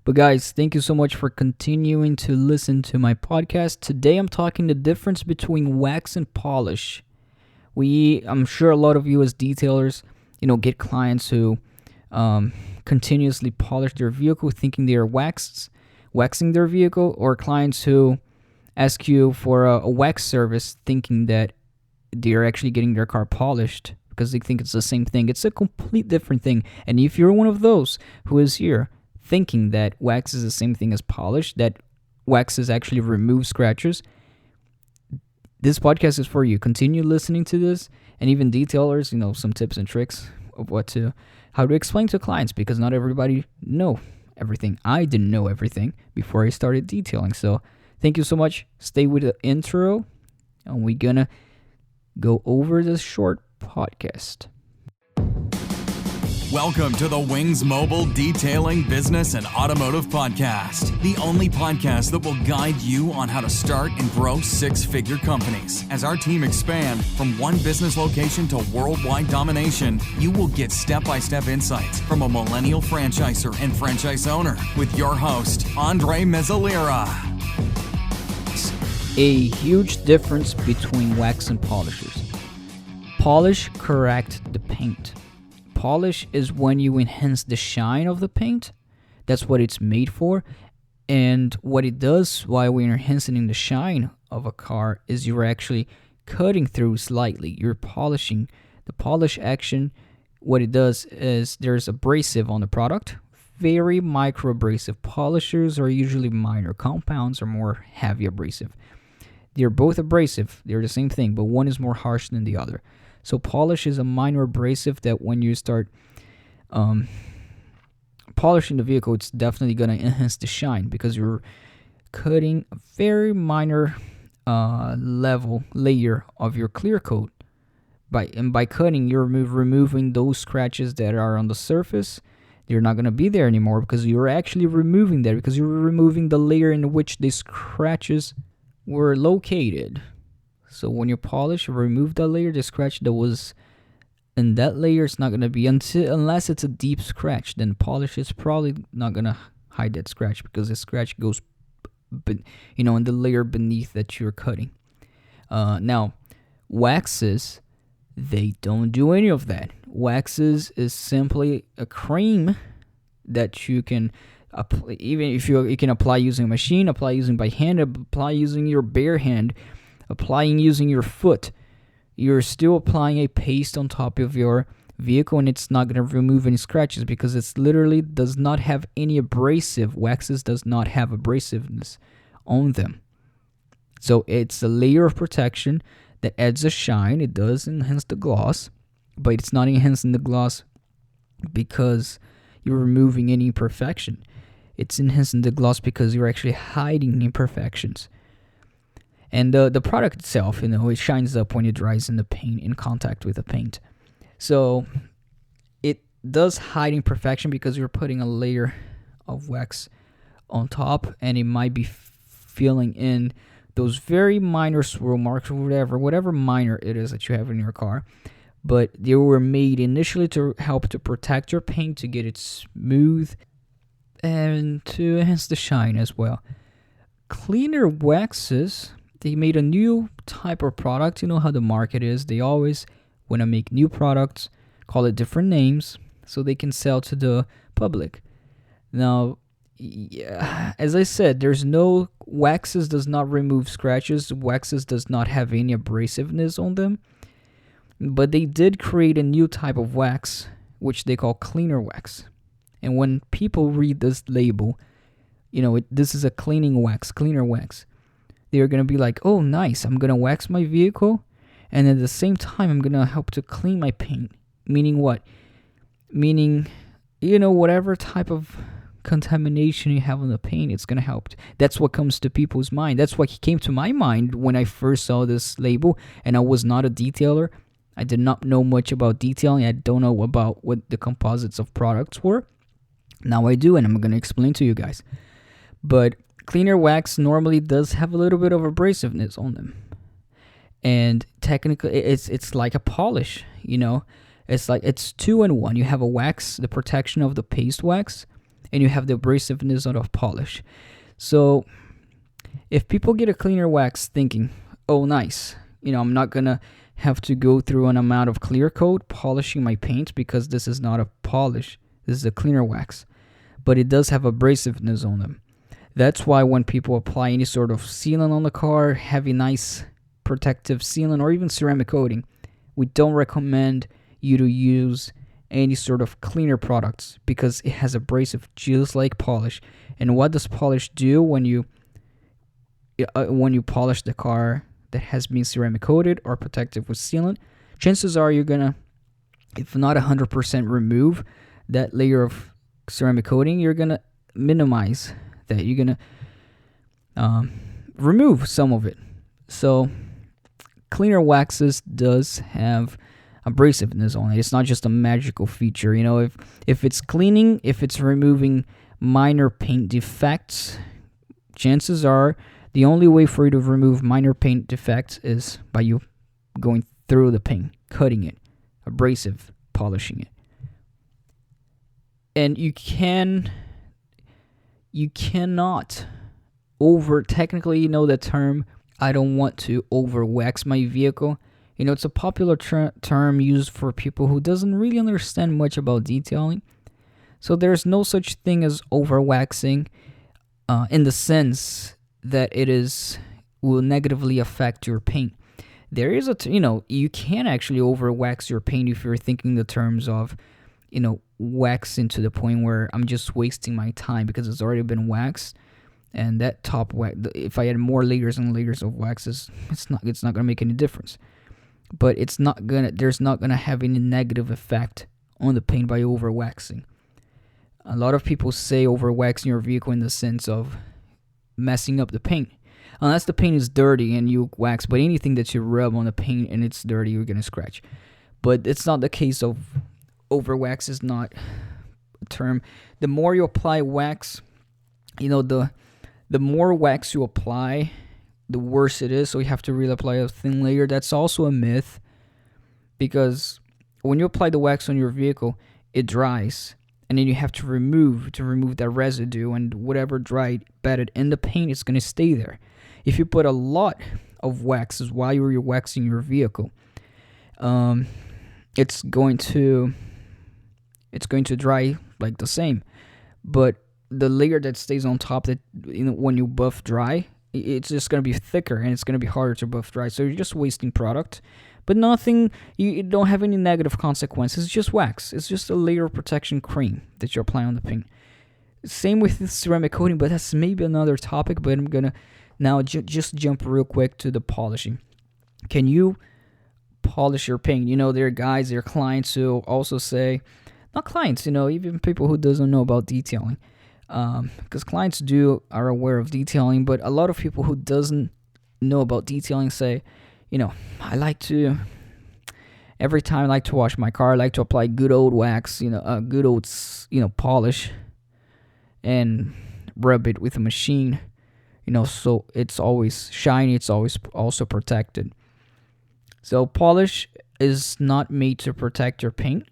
But guys, thank you so much for continuing to listen to my podcast. Today I'm talking the difference between wax and polish. I'm sure a lot of you as detailers, get clients who continuously polish their vehicle thinking they are waxing their vehicle, or clients who ask you for a wax service thinking that they're actually getting their car polished because they think it's the same thing. It's a complete different thing. And if you're one of those who is here thinking that wax is the same thing as polish, that waxes actually remove scratches, this podcast is for you. Continue listening to this, and even detailers, some tips and tricks of how to explain to clients, because not everybody know everything. I didn't know everything before I started detailing. So thank you so much. Stay with the intro, and we're gonna go over this short podcast. Welcome to the Wings Mobile Detailing Business and Automotive Podcast, the only podcast that will guide you on how to start and grow six-figure companies. As our team expand from one business location to worldwide domination, you will get step-by-step insights from a millennial franchisor and franchise owner with your host, Andre Mezzalera. A huge difference between wax and polishers. Polish correct the paint. Polish is when you enhance the shine of the paint. That's what it's made for. And what it does while we're enhancing the shine of a car is you're actually cutting through slightly. You're polishing. The polish action, what it does is there's abrasive on the product. Very micro abrasive. Polishers are usually minor. Compounds are more heavy abrasive. They're both abrasive. They're the same thing, but one is more harsh than the other. So polish is a minor abrasive that when you start polishing the vehicle, it's definitely going to enhance the shine because you're cutting a very minor layer of your clear coat. By cutting, you're removing those scratches that are on the surface. They're not going to be there anymore because you're actually removing that, because you're removing the layer in which the scratches were located. So when you polish, you remove that layer, the scratch that was in that layer is not going to be, unless it's a deep scratch. Then polish is probably not going to hide that scratch because the scratch goes, in the layer beneath that you're cutting. Now, waxes, they don't do any of that. Waxes is simply a cream that you can apply, even if you can apply using a machine, apply using by hand, apply using your bare hand, applying using your foot. You're still applying a paste on top of your vehicle, and it's not going to remove any scratches because it's literally does not have any abrasive. Waxes does not have abrasiveness on them. So it's a layer of protection that adds a shine. It does enhance the gloss, but it's not enhancing the gloss because you're removing any imperfection. It's enhancing the gloss because you're actually hiding imperfections. And the product itself, it shines up when it dries in the paint, in contact with the paint. So it does hide imperfection because you're putting a layer of wax on top, and it might be filling in those very minor swirl marks or whatever minor it is that you have in your car. But they were made initially to help to protect your paint, to get it smooth, and to enhance the shine as well. Cleaner waxes, they made a new type of product. You know how the market is. They always want to make new products, call it different names, so they can sell to the public. Now, as I said, waxes does not remove scratches. Waxes does not have any abrasiveness on them. But they did create a new type of wax, which they call cleaner wax. And when people read this label, this is a cleaner wax. They're going to be like, oh, nice, I'm going to wax my vehicle, and at the same time, I'm going to help to clean my paint. Meaning what? Meaning, whatever type of contamination you have on the paint, it's going to help. That's what comes to people's mind. That's what came to my mind when I first saw this label, and I was not a detailer. I did not know much about detailing. I don't know about what the composites of products were. Now I do, and I'm going to explain to you guys. But cleaner wax normally does have a little bit of abrasiveness on them. And technically, it's like a polish, It's like it's 2-in-1. You have a wax, the protection of the paste wax, and you have the abrasiveness of polish. So if people get a cleaner wax thinking, oh nice, I'm not gonna have to go through an amount of clear coat polishing my paint because this is not a polish, this is a cleaner wax, but it does have abrasiveness on them. That's why when people apply any sort of sealant on the car, heavy, nice protective sealant, or even ceramic coating, we don't recommend you to use any sort of cleaner products because it has abrasive just like polish. And what does polish do when you polish the car that has been ceramic coated or protected with sealant? Chances are you're gonna, if not 100% remove that layer of ceramic coating, you're gonna minimize that. You're gonna remove some of it. So cleaner waxes does have abrasiveness on it. It's not just a magical feature. If it's cleaning, if it's removing minor paint defects, chances are the only way for you to remove minor paint defects is by you going through the paint, cutting it, abrasive, polishing it. And you cannot technically, the term, I don't want to over wax my vehicle. It's a popular term used for people who doesn't really understand much about detailing. So there's no such thing as over waxing in the sense that it will negatively affect your paint. There is you can actually over wax your paint if you're thinking the terms of, waxing to the point where I'm just wasting my time because it's already been waxed. And that top wax, if I add more layers and layers of waxes, it's not gonna make any difference. But there's not gonna have any negative effect on the paint by over waxing. A lot of people say over waxing your vehicle in the sense of messing up the paint. Unless the paint is dirty and you wax, but anything that you rub on the paint and it's dirty, you're gonna scratch. But it's not the case of over wax is not a term. The more you apply wax, the more wax you apply, the worse it is. So you have to really apply a thin layer. That's also a myth, because when you apply the wax on your vehicle, it dries, and then you have to remove that residue, and whatever dried, bedded in the paint is going to stay there. If you put a lot of waxes while you're waxing your vehicle, it's going to dry like the same, but the layer that stays on top, that when you buff dry, it's just going to be thicker and it's going to be harder to buff dry. So you're just wasting product, but nothing, you don't have any negative consequences. It's just wax. It's just a layer of protection cream that you're applying on the paint. Same with the ceramic coating, but that's maybe another topic. But I'm going to now just jump real quick to the polishing. Can you polish your paint? There are clients who also say, not clients, even people who doesn't know about detailing. Because clients are aware of detailing, but a lot of people who doesn't know about detailing say, every time I like to wash my car, I like to apply good old wax, good old, polish, and rub it with a machine, so it's always shiny, it's always also protected. So polish is not made to protect your paint.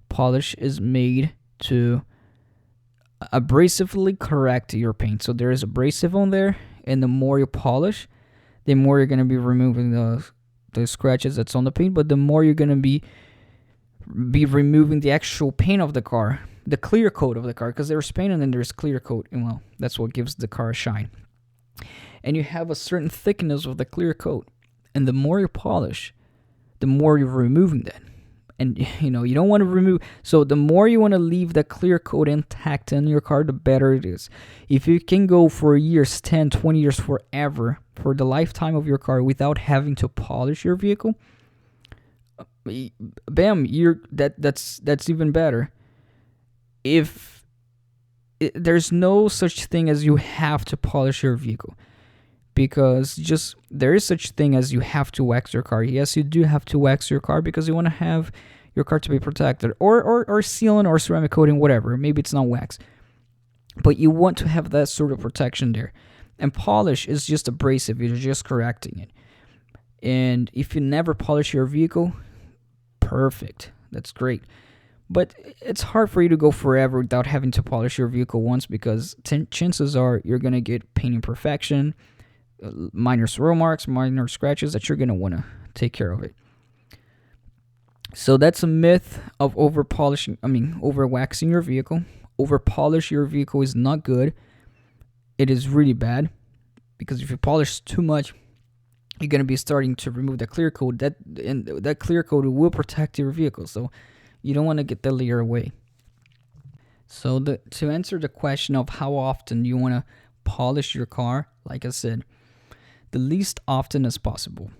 Polish is made to abrasively correct your paint. So there is abrasive on there, and the more you polish, the more you're going to be removing the scratches that's on the paint, but the more you're going to be removing the actual paint of the car, the clear coat of the car, because there's paint and then there's clear coat, and well, that's what gives the car a shine. And you have a certain thickness of the clear coat, and the more you polish, the more you're removing that. And you don't want to remove, so the more you want to leave the clear coat intact in your car, the better it is. If you can go for years, 10, 20 years, forever, for the lifetime of your car without having to polish your vehicle, bam, that's even better. There's no such thing as you have to polish your vehicle, because there is such thing as you have to wax your car. Yes, you do have to wax your car because you want to have your car to be protected, or sealant or ceramic coating, whatever. Maybe it's not wax, but you want to have that sort of protection there. And polish is just abrasive. You're just correcting it. And if you never polish your vehicle, perfect. That's great. But it's hard for you to go forever without having to polish your vehicle once, because chances are you're going to get paint imperfection, minor swirl marks, minor scratches that you're going to want to take care of it. So that's a myth of over waxing your vehicle. Over polish your vehicle is not good. It is really bad, because if you polish too much, you're going to be starting to remove the clear coat. That clear coat will protect your vehicle. So you don't want to get that layer away. So to answer the question of how often you want to polish your car, like I said, the least often as possible.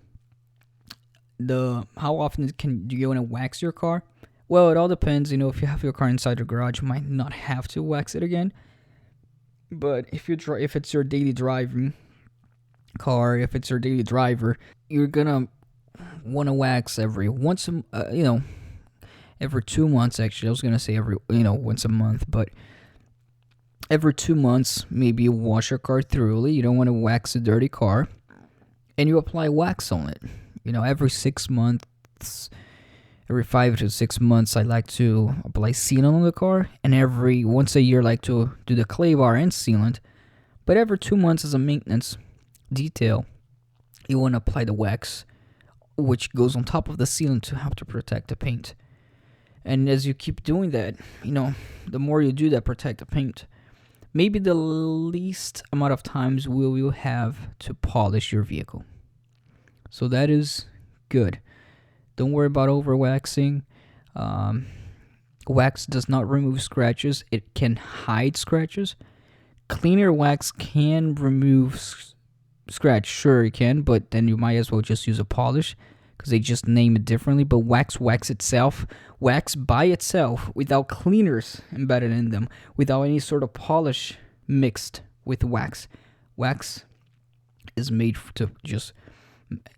How often do you want to wax your car? Well, it all depends. If you have your car inside the garage, you might not have to wax it again. But if it's your daily driving car, if it's your daily driver, you're gonna want to wax every 2 months. Actually, I was gonna say once a month, but every 2 months, maybe you wash your car thoroughly. You don't want to wax a dirty car, and you apply wax on it. Every 6 months, every 5 to 6 months, I like to apply sealant on the car, and every once a year, I like to do the clay bar and sealant. But every 2 months, as a maintenance detail, you want to apply the wax, which goes on top of the sealant to help to protect the paint. And as you keep doing that, the more you do that, protect the paint, maybe the least amount of times will you have to polish your vehicle. So that is good. Don't worry about over waxing. Wax does not remove scratches. It can hide scratches. Cleaner wax can remove scratch. Sure, it can, but then you might as well just use a polish, because they just name it differently. But wax by itself, without cleaners embedded in them, without any sort of polish mixed with wax. Wax is made to just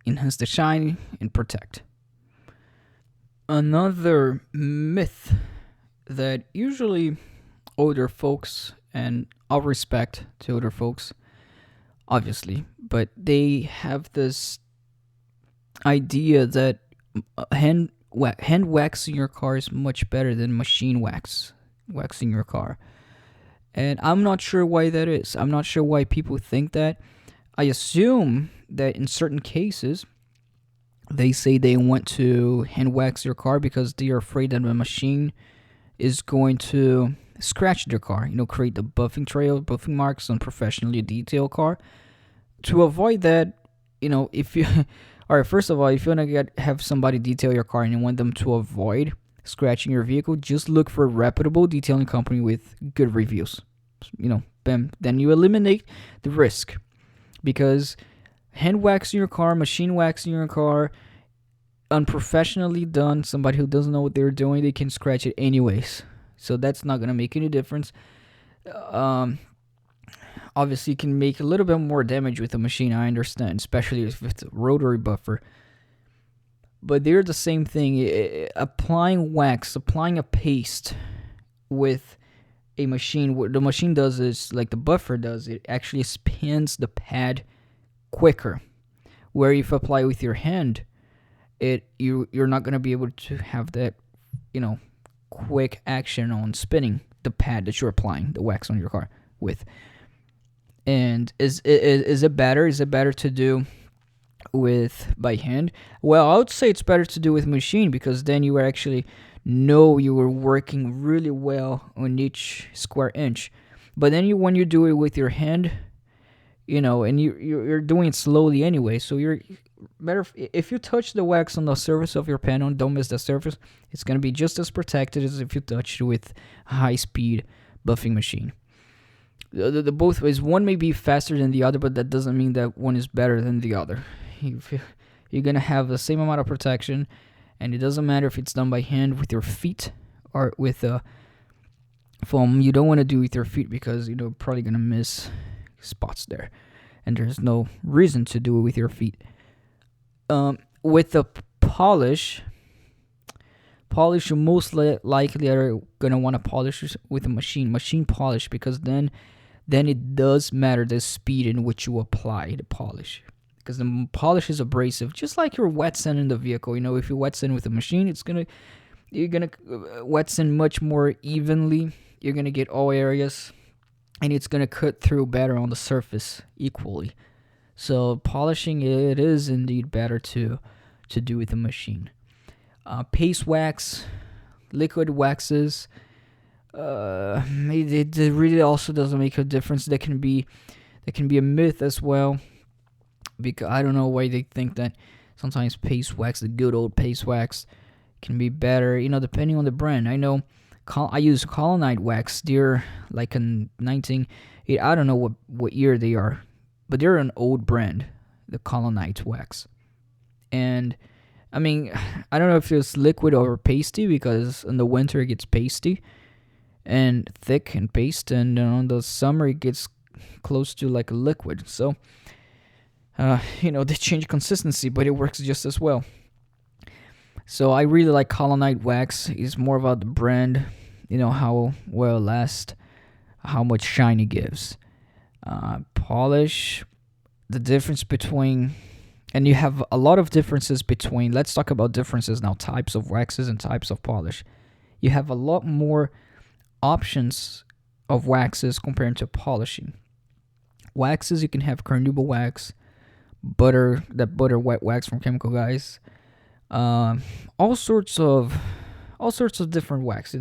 enhance the shine and protect. Another myth that usually older folks, and all respect to older folks, obviously, but they have this idea that hand waxing your car is much better than machine waxing your car. And I'm not sure why that is. I'm not sure why people think that. I assume that in certain cases, they say they want to hand wax your car because they are afraid that a machine is going to scratch their car, create the buffing marks on professionally detailed car. To avoid that, if you all right, first of all, if you want to have somebody detail your car and you want them to avoid scratching your vehicle, just look for a reputable detailing company with good reviews. Then you eliminate the risk, because hand waxing your car, machine waxing your car, unprofessionally done, somebody who doesn't know what they're doing, they can scratch it anyways. So that's not going to make any difference. Obviously, you can make a little bit more damage with a machine, I understand, especially if it's a rotary buffer. But they're the same thing. Applying wax, applying a paste with a machine, what the machine does is, like the buffer does, it actually spins the pad quicker. Where if you apply with your hand, you're not going to be able to have that, quick action on spinning the pad that you're applying the wax on your car with. And is it better? Is it better to do by hand? Well, I would say it's better to do with machine, because then you actually know you were working really well on each square inch. But then when you do it with your hand, and you're doing it slowly anyway, so you're better if you touch the wax on the surface of your panel, don't miss the surface. It's going to be just as protected as if you touched it with a high-speed buffing machine. The both ways, one may be faster than the other, but that doesn't mean that one is better than the other. You're going to have the same amount of protection, and it doesn't matter if it's done by hand, with your feet, or with a foam. You don't want to do it with your feet, because you're probably going to miss spots there, and there's no reason to do it with your feet. With the polish, you most likely are going to want to polish with a machine polish, because then it does matter the speed in which you apply the polish, because the polish is abrasive, just like your wet sand in the vehicle. If you wet sand with a machine, it's you're gonna wets in much more evenly. You're gonna get all areas, and it's gonna cut through better on the surface equally. So polishing, it is indeed better to do with a machine. Paste wax, liquid waxes, it really also doesn't make a difference. That can be a myth as well, because I don't know why they think that sometimes paste wax, the good old paste wax, can be better, depending on the brand. I know I use Colonite wax. They're like a I don't know what year they are, but they're an old brand, the Colonite wax. And I mean, I don't know if it's liquid or pasty, because in the winter it gets pasty and thick and paste, and in the summer it gets close to like a liquid. So they change consistency, but it works just as well. So I really like Colonite wax. It's more about the brand, how well it lasts, how much shine it gives. Polish, the difference between, and you have a lot of differences between, let's talk about differences now, types of waxes and types of polish. You have a lot more options of waxes compared to polishing. Waxes, you can have carnauba wax, butter wet wax from Chemical Guys, all sorts of different wax,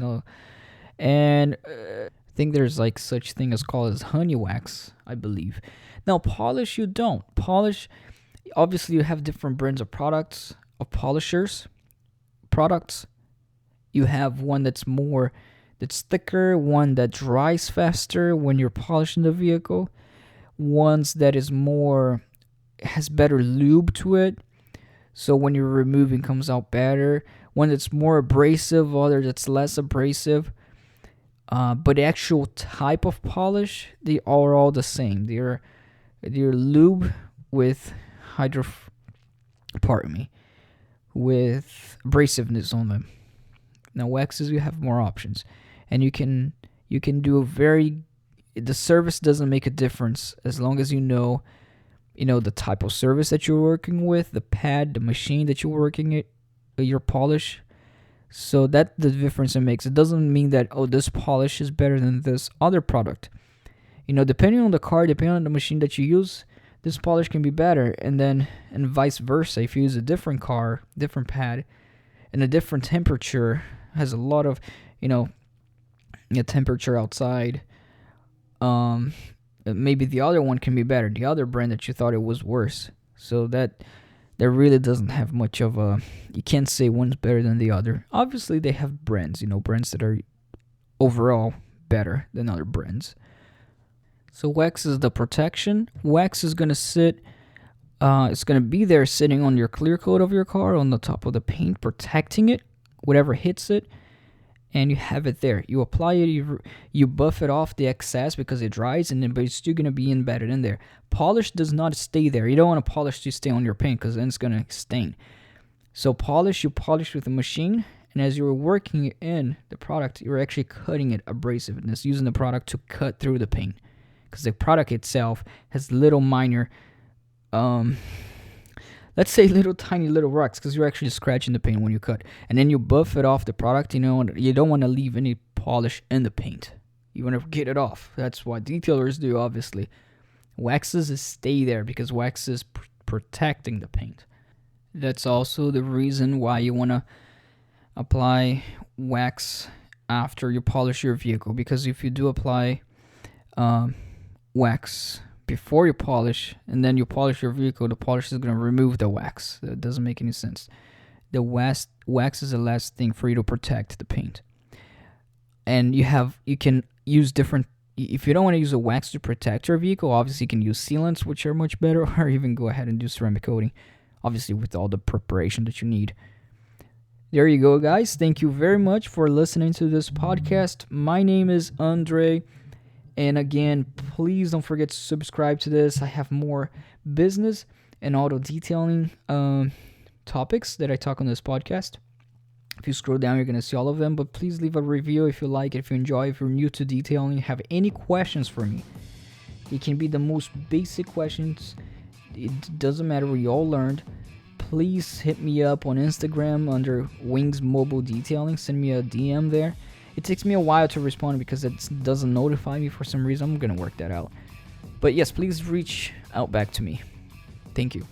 and I think there's like such thing as called as honey wax, I believe. Now polish, you don't polish. Obviously, you have different brands of products, of products. You have one that's thicker, one that dries faster when you're polishing the vehicle, ones that has better lube to it, so when you're removing comes out better. One that's more abrasive, other that's less abrasive. But the actual type of polish, they are all the same. They're lube with with abrasiveness on them. Now waxes, you have more options, and you can do the service doesn't make a difference as long as you know the type of service that you're working with, the pad, the machine that you're working it, your polish. So that the difference it makes. It doesn't mean that this polish is better than this other product. Depending on the car, depending on the machine that you use, this polish can be better, and vice versa. If you use a different car, different pad, and a different temperature, has a lot of temperature outside, maybe the other one can be better, the other brand that you thought it was worse. So that there really doesn't have much of a, you can't say one's better than the other. Obviously they have brands, brands that are overall better than other brands. So wax is the protection. Wax is going to sit, it's going to be there sitting on your clear coat of your car, on the top of the paint, protecting it, whatever hits it, and you have it there. You apply it, you buff it off the excess because it dries, but it's still going to be embedded in there. Polish does not stay there. You don't want a polish to stay on your paint because then it's going to stain. So you polish with a machine, and as you're working in the product, you're actually cutting it abrasiveness, using the product to cut through the paint. Because the product itself has little minor, let's say tiny little rocks, because you're actually scratching the paint when you cut. And then you buff it off the product, you don't want to leave any polish in the paint. You want to get it off. That's what detailers do, obviously. Waxes stay there because wax is protecting the paint. That's also the reason why you want to apply wax after you polish your vehicle, because if you do apply wax before you polish and then you polish your vehicle, the polish is going to remove the wax. That doesn't make any sense. The wax is the last thing for you to protect the paint. And you can use different, if you don't want to use a wax to protect your vehicle, obviously you can use sealants, which are much better, or even go ahead and do ceramic coating, obviously with all the preparation that you need. There you go, guys. Thank you very much for listening to this podcast. My name is Andre. And again, please don't forget to subscribe to this. I have more business and auto detailing topics that I talk on this podcast. If you scroll down, you're going to see all of them. But please leave a review if you like it, if you enjoy, if you're new to detailing, have any questions for me. It can be the most basic questions. It doesn't matter what you all learned. please hit me up on Instagram under Wings Mobile Detailing. Send me a DM there. It takes me a while to respond because it doesn't notify me for some reason. I'm gonna work that out. But yes, please reach out back to me. Thank you.